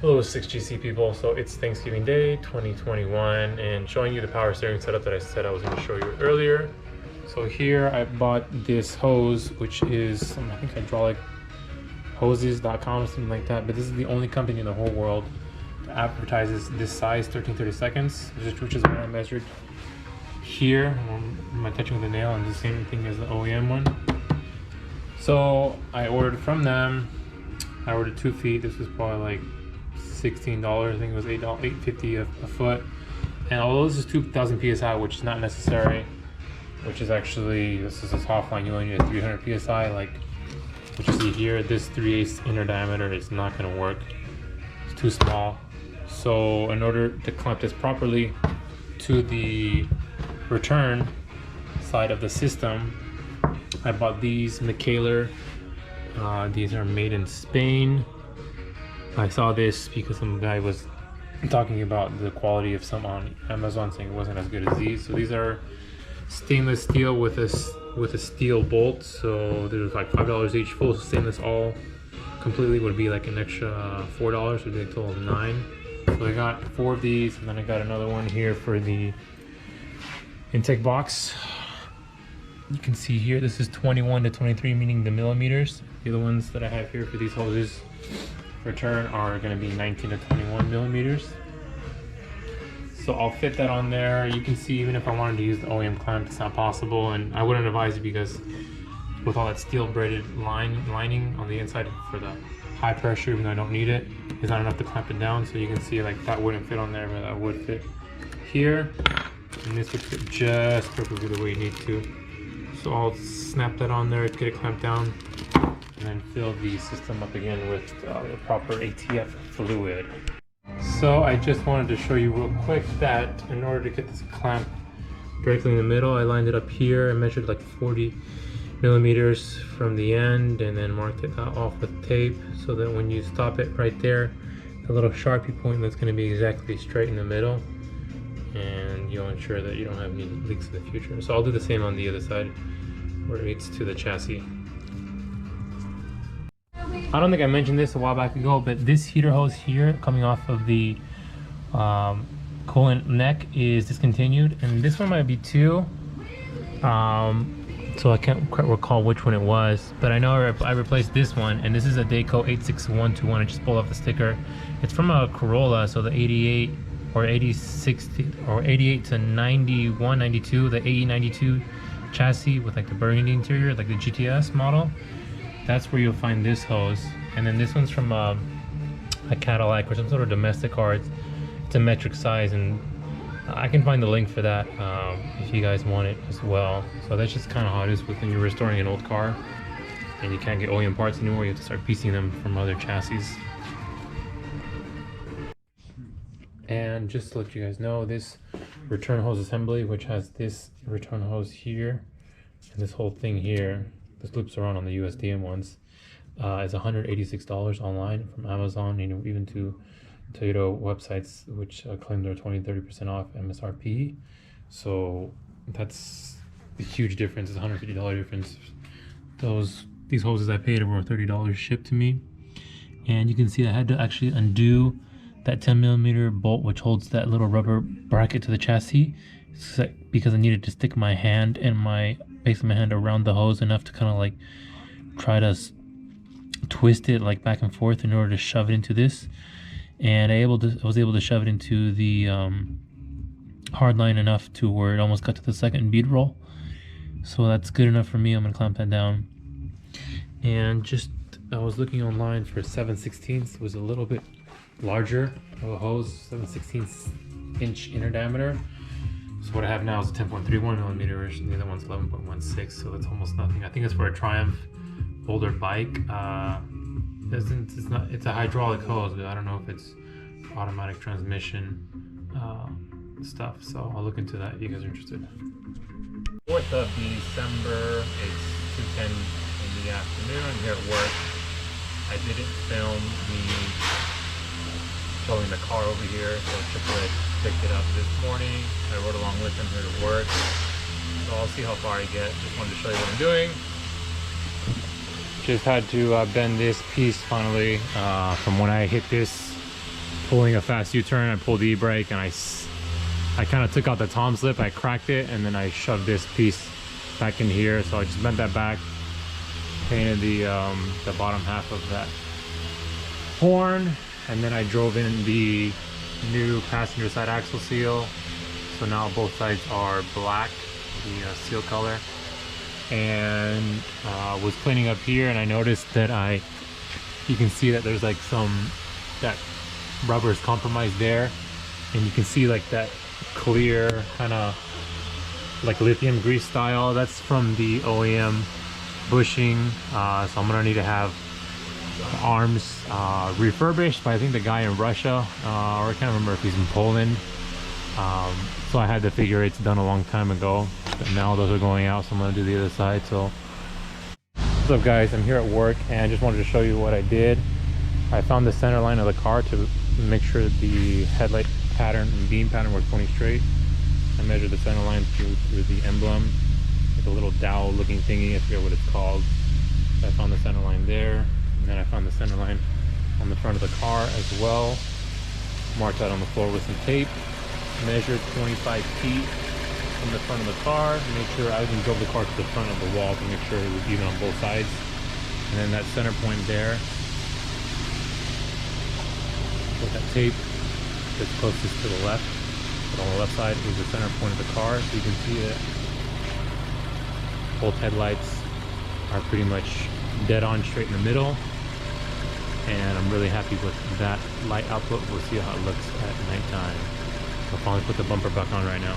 Hello 6GC people, so it's Thanksgiving Day 2021 and showing you the power steering setup that I said I was going to show you earlier. So here I bought this hose, which is some, I think, hydraulic hoses.com or something like that, but this is the only company in the whole world that advertises this size 13/32, which is what I measured here. Am I touching with a nail? And the same thing as the OEM one. So I ordered from them. I ordered 2 feet. This was probably like $16. I think it was $8.50 a foot. And although this is 2,000 psi, which is not necessary, which is actually, this is a soft line, you only need a 300 psi. Like what you see here, this 3/8 inner diameter is not going to work. It's too small. So in order to clamp this properly to the return side of the system, I bought these Michaeler. These are made in Spain. I saw this because some guy was talking about the quality of some on Amazon, saying it wasn't as good as these. So these are stainless steel with a steel bolt. So there's like $5 each. Full stainless all completely would be like an extra $4, would be a total of $9. So I got 4 of these, and then I got another one here for the intake box. You can see here, this is 21 to 23, meaning the millimeters. The other ones that I have here for these hoses return are going to be 19 to 21 millimeters. So I'll fit that on there. You can see, even if I wanted to use the OEM clamp, it's not possible, and I wouldn't advise it because with all that steel braided lining on the inside for the high pressure, even though I don't need it, it's not enough to clamp it down. So you can see like that wouldn't fit on there, but that would fit here, and this would fit just perfectly the way you need to. So I'll snap that on there, get it clamped down, and then fill the system up again with the proper ATF fluid. So I just wanted to show you real quick that in order to get this clamp directly in the middle, I lined it up here. I measured like 40 millimeters from the end and then marked it off with tape so that when you stop it right there, the little Sharpie point, that's going to be exactly straight in the middle, and you'll ensure that you don't have any leaks in the future. So I'll do the same on the other side where it meets to the chassis. I don't think I mentioned this a while back ago, but this heater hose here coming off of the coolant neck is discontinued, and this one might be too. So I can't quite recall which one it was, but I know I replaced this one, and this is a Dayco 86121. I just pulled off the sticker. It's from a Corolla, so the 88 or 8060 or 88 to 91, 92, the AE92 chassis with like the burgundy interior, like the GTS model. That's where you'll find this hose. And then this one's from a Cadillac or some sort of domestic car. It's a metric size, and I can find the link for that if you guys want it as well. So that's just kind of how it is when you're restoring an old car and you can't get OEM parts anymore. You have to start piecing them from other chassis. And just to let you guys know, this return hose assembly, which has this return hose here and this whole thing here, this loops around on the USDM ones, is $186 online from Amazon, and even to Toyota websites, which claim they're 20-30% off MSRP. So that's a huge difference. It's a $150 difference. These hoses I paid over $30 shipped to me, and you can see I had to actually undo that 10mm bolt which holds that little rubber bracket to the chassis, because I needed to stick my hand and basically my hand around the hose enough to kind of like try to twist it like back and forth in order to shove it into this. And I was able to shove it into the hard line enough to where it almost got to the second bead roll. So that's good enough for me. I'm gonna clamp that down. And I was looking online for 7/16. It was a little bit larger of a hose, 7/16 inch inner diameter. So what I have now is a 10.31 millimeters, and the other one's 11.16, so that's almost nothing. I think it's for a Triumph older bike. It's a hydraulic hose, but I don't know if it's automatic transmission stuff. So I'll look into that if you guys are interested. 4th of December, it's 2:10 in the afternoon. I'm here at work. I didn't film towing the car over here, so Triple picked it up this morning. I rode along with him here to work, so I'll see how far I get. Just wanted to show you what I'm doing. Just had to bend this piece finally from when I hit this pulling a fast U-turn. I pulled the e-brake and I kind of took out the tom slip, I cracked it, and then I shoved this piece back in here. So I just bent that back, painted the bottom half of that horn, and then I drove in the new passenger side axle seal. So now both sides are black, the seal color. And was cleaning up here, and I noticed that you can see that there's like that rubber is compromised there, and you can see like that clear kind of like lithium grease style. That's from the OEM bushing. So I'm gonna need to have arms refurbished by I think the guy in Russia, or I can't remember if he's in Poland. So I had to figure it's done a long time ago, but now those are going out, so I'm gonna do the other side. So what's up guys, I'm here at work and I just wanted to show you what I did. I found the center line of the car to make sure the headlight pattern and beam pattern were 20 straight. I measured the center line through the emblem, like a little dowel looking thingy, I forget what it's called. So I found the center line there, and then I found the center line on the front of the car as well. Marked that on the floor with some tape. Measured 25 feet from the front of the car. Make sure I even drove the car to the front of the wall to make sure it was even on both sides. And then that center point there, with that tape that's closest to the left, but on the left side is the center point of the car. So you can see that both headlights are pretty much dead on straight in the middle. And I'm really happy with that light output. We'll see how it looks at nighttime. I'll finally put the bumper back on right now.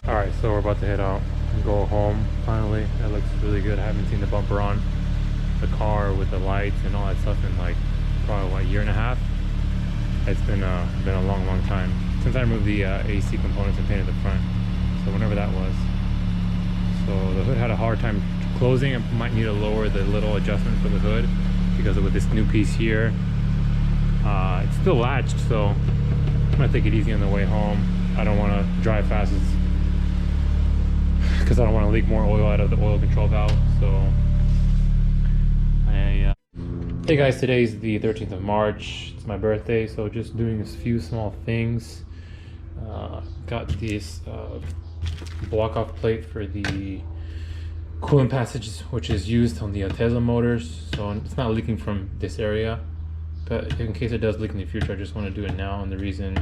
Alright, so we're about to head out and go home finally. That looks really good. I haven't seen the bumper on the car with the lights and all that stuff in like probably what, a year and a half. It's been a long time since I removed the AC components and painted the front, so whenever that was. So the hood had a hard time closing. I might need to lower the little adjustment for the hood because with this new piece here, it's still latched, so I'm gonna take it easy on the way home. I don't want to drive fast because I don't want to leak more oil out of the oil control valve. So hey guys, today's the 13th of March. It's my birthday, so just doing a few small things. Got this block off plate for the coolant passage, which is used on the Tesla motors. So it's not leaking from this area, but in case it does leak in the future, I just want to do it now. And the reason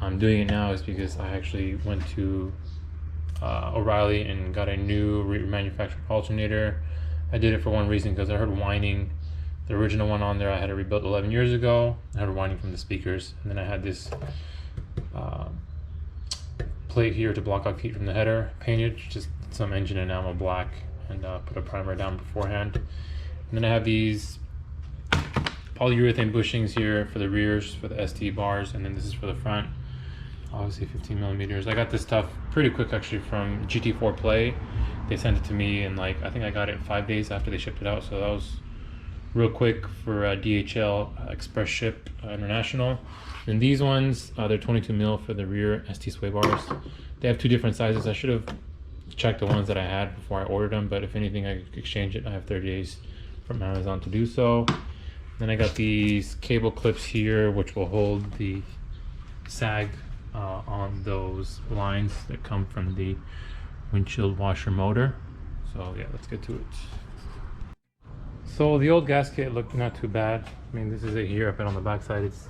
I'm doing it now is because I actually went to O'Reilly and got a new remanufactured alternator. I did it for one reason, because I heard whining. The original one on there I had it rebuilt 11 years ago. I heard whining from the speakers, and then I had this plate here to block off heat from the header painted, just some engine enamel black, and put a primer down beforehand. And then I have these polyurethane bushings here for the rears, for the ST bars, and then this is for the front, obviously 15 millimeters. I got this stuff pretty quick actually from GT4 Play. They sent it to me in like, I think I got it 5 days after they shipped it out, so that was real quick for DHL Express Ship International. And these ones, they're 22 mil for the rear ST sway bars. They have two different sizes. I should have checked the ones that I had before I ordered them, but if anything, I could exchange it. I have 30 days from Amazon to do so. Then I got these cable clips here, which will hold the sag on those lines that come from the windshield washer motor. So yeah, let's get to it. So the old gasket looked not too bad. I mean, this is it here, but on the back side, this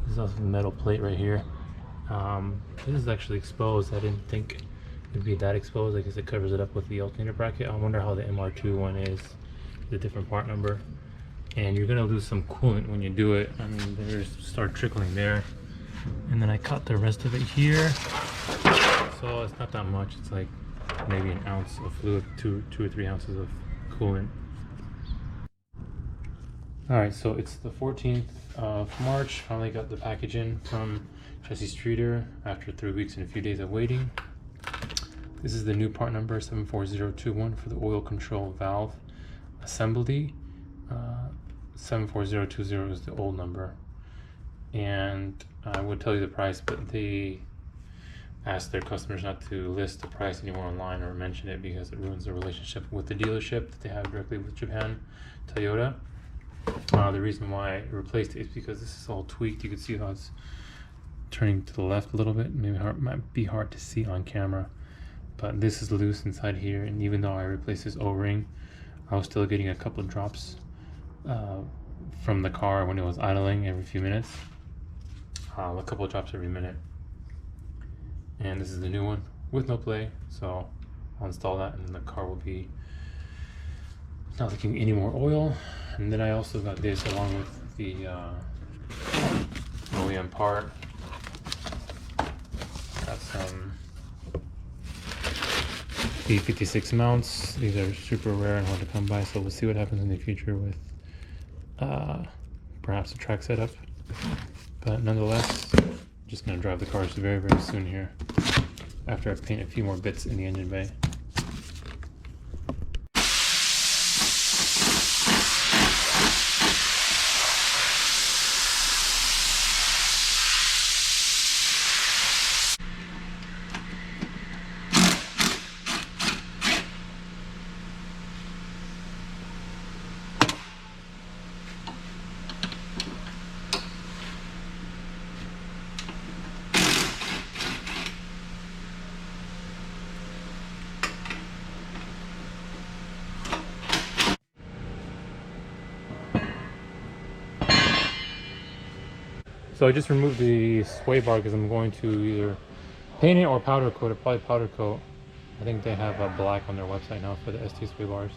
is also the metal plate right here. This is actually exposed. I didn't think it'd be that exposed. I guess it covers it up with the alternator bracket. I wonder how the MR2 one is, the different part number. And you're gonna lose some coolant when you do it. I mean, there's start trickling there. And then I cut the rest of it here. So it's not that much. It's like maybe an ounce of fluid, two or 3 ounces of coolant. Alright, so it's the 14th of March. Finally got the package in from Chassis Streeter after 3 weeks and a few days of waiting. This is the new part number 74021 for the oil control valve assembly. 74020 is the old number, and I would tell you the price, but they ask their customers not to list the price anymore online or mention it because it ruins the relationship with the dealership that they have directly with Japan Toyota. The reason why I replaced it is because this is all tweaked. You can see how it's turning to the left a little bit. Maybe might be hard to see on camera, but this is loose inside here, and even though I replaced this O-ring, I was still getting a couple of drops from the car when it was idling every few minutes. A couple of drops every minute. And this is the new one with no play, so I'll install that and then the car will be not leaking any more oil. And then I also got this along with the OEM part. Got some B56 mounts. These are super rare and hard to come by, so we'll see what happens in the future with perhaps a track setup. But nonetheless, just gonna drive the cars very, very soon here after I paint a few more bits in the engine bay. So I just removed the sway bar because I'm going to either paint it or powder coat it, probably powder coat. I think they have a black on their website now for the ST sway bars.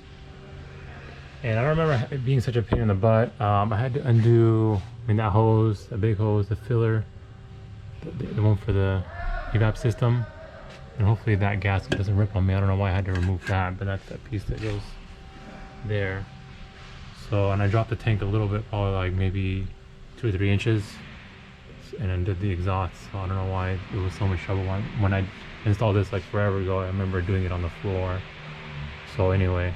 And I don't remember it being such a pain in the butt. I had to undo, that hose, the big hose, the filler, the one for the evap system. And hopefully that gasket doesn't rip on me. I don't know why I had to remove that, but that's that piece that goes there. So, and I dropped the tank a little bit, probably like maybe 2 or 3 inches. And then did the exhaust, so I don't know why it was so much trouble. When I installed this like forever ago, I remember doing it on the floor. So anyway,